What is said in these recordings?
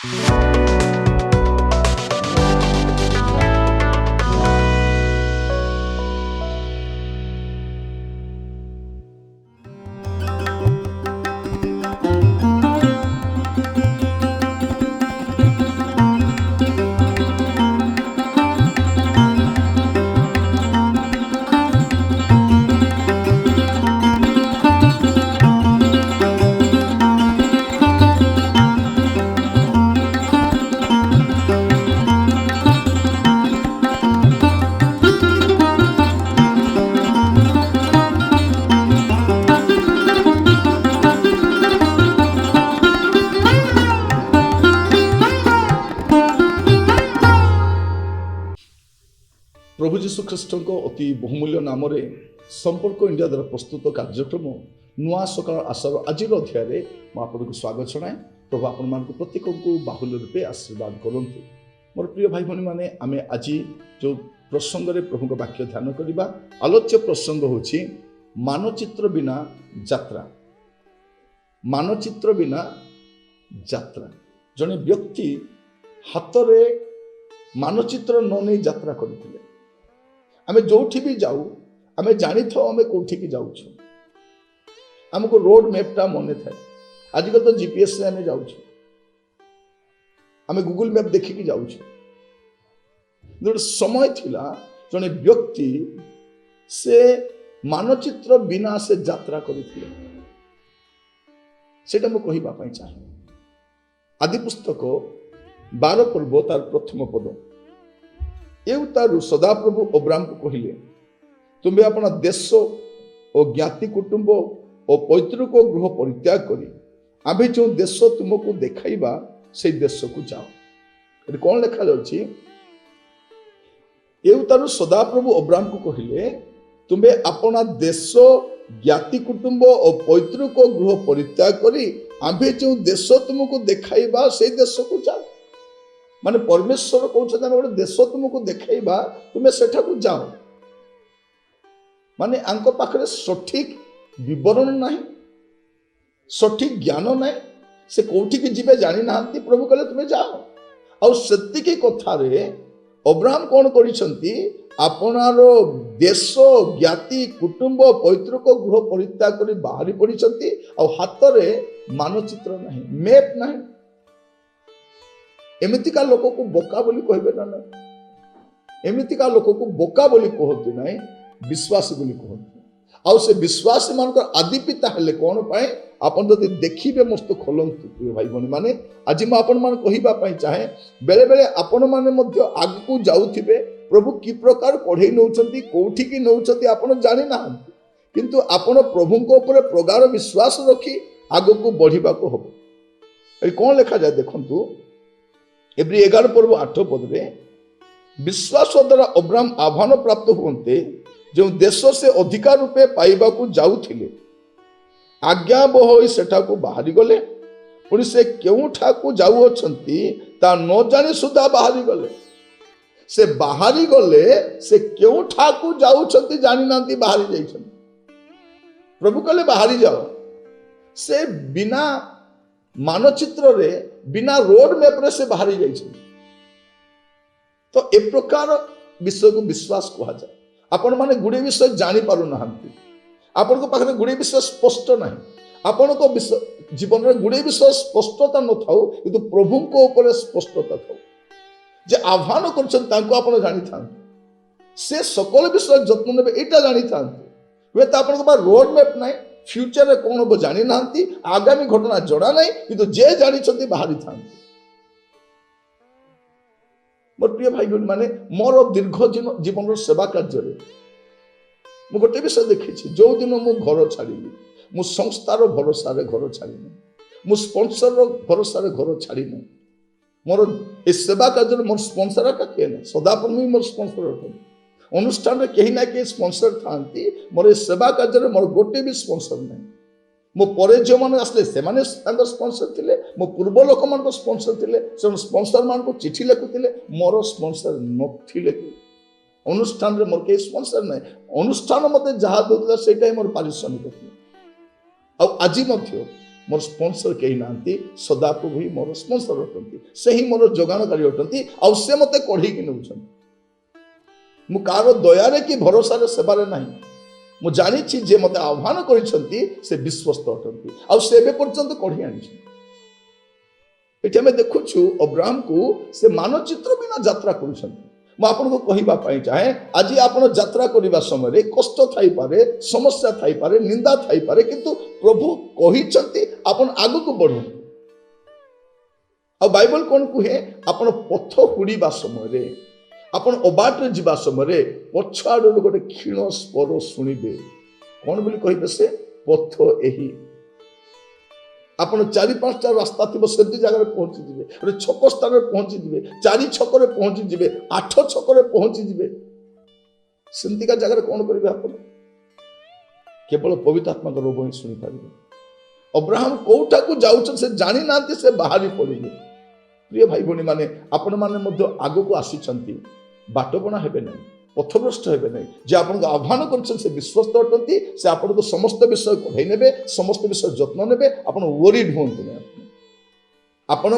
प्रभु जीशु ख्रीष्ट अति बहुमूल्य नाम संपर्क इंडिया द्वारा प्रस्तुत कार्यक्रम नुआ सकाल आशार आज अध्याय मुझे स्वागत जनाए। प्रभु आपण मान प्रत्येक को बाहुल्य रूपे आशीर्वाद करूँ। मोर प्रिय भाई भाई मैंने आम आज जो प्रसंग रे प्रभु का वाक्य ध्यान करवा आलोच्य प्रसंग होछि मानचित्र बिना यात्रा। मानचित्र बिना यात्रा जने व्यक्ति हाथ रे मानचित्र न नहीं यात्रा करते आमे जोठी भी जाऊ आमे जानी था आमे कोठी की जाऊ आमको रोड मैपटा मन थाए। आजकल तो जीपीएस से आमे जाऊ आमे गूगल मैप देखिकी जाऊ। समय थिला जने व्यक्ति से मानचित्र बिना से यात्रा करथिले सेटा मो कहिबा पई चाहे। आदि पुस्तक 12 पर्व तार प्रथम पद एवं सदाप्रभु अब्राम को कहले तुम्हें अपना देश और ज्ञाति कुटुंब और पैतृक गृह परित्याग करी आमे जो देश तुमको देखाइबा से देश को जाओ। कौन लिखा जाउछि एवं सदाप्रभु अब्राम को कहले तुम्हें अपना देश ज्ञाति कुटुंब और पैतृक गृह परित्याग करी आमे जो देश तुमको देखाइबा से देश को जाओ। माने परमेश्वर कहते गोटे देश तुमको देखाइबा तुम्हें सेठा को जाओ। माने आंको पाखरे सठिक विवरण नहीं सठिक ज्ञान नहीं से कोठी की जीवे जानी नांती। प्रभु कहले तुम्हें जाओ और सेतिकी कथारे अब्राहम कौन करिसंती आपनार देश ज्ञाति कुटुंब पैतृक गृह परित्याग करी बाहरी पड़िसंती और हाथ रे मानचित्र नहीं मैप नहीं। एमितिका लोक को बोका बोली कहबे ना ना एमितिका लोक को बोका बोली कहती ना विश्वासी बोली कहती। आउ से विश्वासी मानकर आदि पिता हेले कौन पाए आपन जदि देखिबे मस्त खोलंतु प्रिय भाई बहन माने आज मैं आपन मान कहिबा पई चाहे बेले बेले आपन माने मध्य आगु जाउथिबे प्रभु की प्रकार पढ़ेई नउचंती कोठी की नउचंती आपन जानि ना किंतु आपन प्रभु को ऊपर प्रगाढ़ विश्वास रखी आगु को बढ़िबा को हो। ए कोन लिखा जाय देखंतु एब्री 11 पर्व 8 पद रे विश्वास द्वारा अब्राहम आह्वान प्राप्त हुए जो देश से अधिकार रूपे पाइबा को जाउथिले आज्ञा बहोई सेठा को बाहरी गले पुणी से केउठा को जाऊ अछंती ता न जानी सुधा बाहरी गले। से बाहरी गले से केउठा को जाऊ छंती जानी नांती बाहरी जाइछन। प्रभु कहले बाहरी जाओ। से बिना मानचित्र रे बिना रोड मैप रे से बाहरी जाइछन। तो ए प्रकार विषय को विश्वास कहा जाए। आपण माने गुडे विषय जानी पारु नाहंती आपण को पाखरे गुडे विषय स्पष्ट नहीं आपण को जीवन रे गुडे विषय स्पष्टता न थाउ किंतु प्रभु को ऊपर स्पष्टता थाउ जे आह्वान करछन तांको आपण जानि थांतु से सकल विषय जत्न नेबे एटा जानि थांतु वे त आपण को रोड मैप नहीं फ्यूचर रे कोन हो जानि नांती आगामी घटना जड़ा नहीं किंतु जे जानि छथि बाहरी थांतु। मोर प्रिय भाई बहन माने मोर दीर्घ जीवन सेवा कार्य मु गोटे विषय देखी जो दिन मु घर छाड़ी मु संस्थार भरोसा घर छाड़ी मु स्पॉन्सर भरोसा घर छाड़ी मोर ए सेवा कार्य मोर स्पॉन्सर का किए ना सदाप्रभु मोर स्पॉन्सर रखते अनुष्ठान में कहीं ना कहीं स्पॉन्सर था मोर सेवा कार्य मोर गोटे भी स्पॉन्सर नहीं मो परे जो मैंने आसले से स्पॉन्सर थे मो पूर्व लोक मान स्पॉन्सर थे से स्पॉन्सर मान को चिठी लिखुले मोर स्पॉन्सर नथिले अनुष्ठान में मोर कई स्पॉन्सर ना अनुष्ठान मत जहाँ दूसरा से मोर पारिश्रमिक आज मोर स्पॉन्सर कहीं ना सदाप्रभु ही मोर स्पॉन्सर अटंती से ही मोर जोगाणकारी अटंती आउ से मते कढ़ी कि नौछन मु कार दयारे कि भरोसा सेवारे नहीं मु जानी जे मते आह्वान करिसंती से विश्वस्त अटंती आउ से एबे पर्यंत कढ़ी आनिछन एठी हमें देखुछु अब्राहम को से मानचित्र बिना यात्रा करुछंती मैं आपको कहवाई चाहे आज आप यात्रा करने समय कष्ट थी पारे समस्या थी पारे निंदा थी पारे किंतु प्रभु कहते आपन आग को बढ़ु आ बाइबल कौन कहे आपन पथ हुड़ा समय आपन अबाटे जा समय पछाड़ गोटे क्षीण स्वर शुणवे कौन बोली कहे से पथ यही आपन 4-5टा रास्ता थी से जगह पहुंची जीवे गोटे छक स्थान पहुंची जीवे 4 छक पहुंची जीवे 8 छक पहुंची जीवे सेमतिका जगह कौन करेंगे आप केवल पवित्र आत्मा का रोग ही शुणी पारे अब्राहम कौटा को जाऊँ से जानी ना से बाहरी पड़े प्रिय भाई भौणी मैंने आपण मैंने आग को आसी बाटबणा हेबे नहीं पथभ्रष्ट हेबे नहीं जे आपको आह्वान कर विश्वस्त अटंती से आपको समस्त विषय कढ़ाई ने समस्त विषय जत्न ने आप वरीड हूँ आपण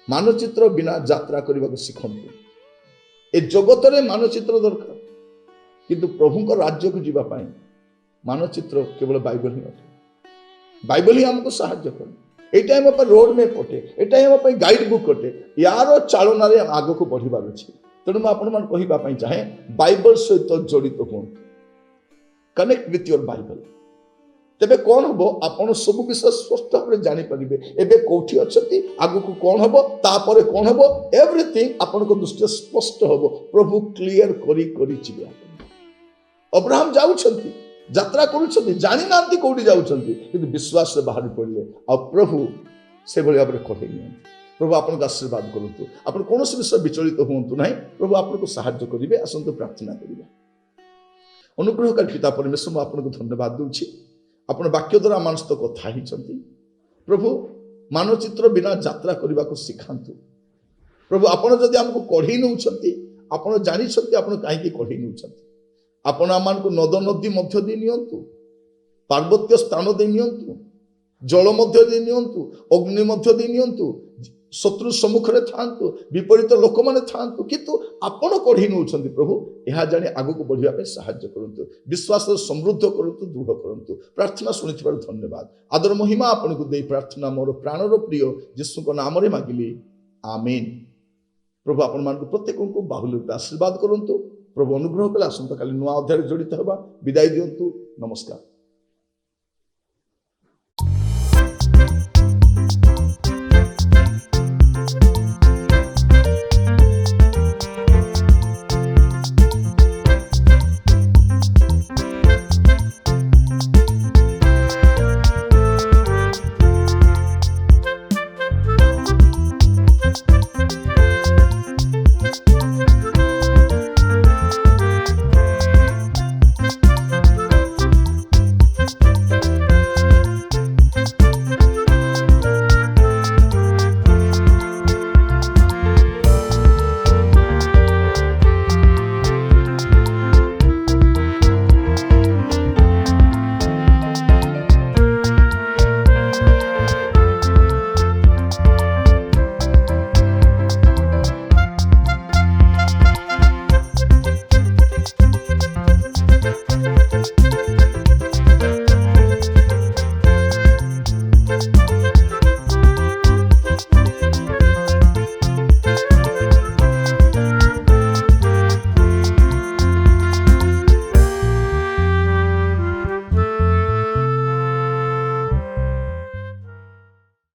मानचित्र बिना यात्रा करने को शिखंतु ए जगत में मानचित्र दरकार किंतु प्रभु राज्य को जीवाई मानचित्र केवल बाइबल ही अटे बाइबल ही हमको साहाय्य करे एटा हम रोड मैप अटे एटा हम गाइड बुक अटे यार चालना आग को बढ़ार अच्छे तेणु मुझे कहवाई चाहे बाइबल सहित जड़ित हूँ कनेक्ट विथ योर बाइबल तेबे कौन हम आपन सब विषय स्पष्ट भाव जानीपारे एबे कौटी अच्छी आग को कौन हम तापर कौन हम एवरीथिंग आपन को दृष्टि स्पष्ट हम प्रभु क्लियर करी अब्राहम जाऊँच यात्रा करुँच जानी ना कौटी जाऊँच विश्वास से बाहर पड़े आ प्रभु से भाव में कढ़े नि प्रभु आपन को आशीर्वाद करूँ आप कौन विषय विचलित हूँ ना प्रभु आपको साहाय्य करेंगे आसतु प्रार्थना करेंगे अनुग्रहकारी पिता परमेश्वर मुझे आपको धन्यवाद दूची आपण वाक्य द्वारा मान सहित कथा ही प्रभु मानचित्र बिना यात्रा करने को शिखातु प्रभु आपड़ जदि आमको कढ़ी नौ आप जानी कहीं कढ़ी नौ आपण आम नद नदी मध्य दे नियंतु पार्वत्य स्थान दे नियंतु जल मध्य दे नियंतु अग्नि मध्य दे नियंतु शत्रु सम्मुखें था विपरीत लोक मैंने था किंतु आपण कढ़ी नौ प्रभु यह जाने आग को बढ़ापे साहाय्य करूँ विश्वास समृद्ध करूँ दृढ़ करूँ प्रार्थना शुणी धन्यवाद आदर महिमा आपन को दे प्रार्थना मोर प्राणर प्रिय जीशु नाम मागिली आमीन प्रभु आपण मान प्रत्येक को बाहुल्य रूप आशीर्वाद करूँ प्रभु अनुग्रह कले आसंता काली नुआ अध्याय जड़ित होगा विदाय दिंतु नमस्कार।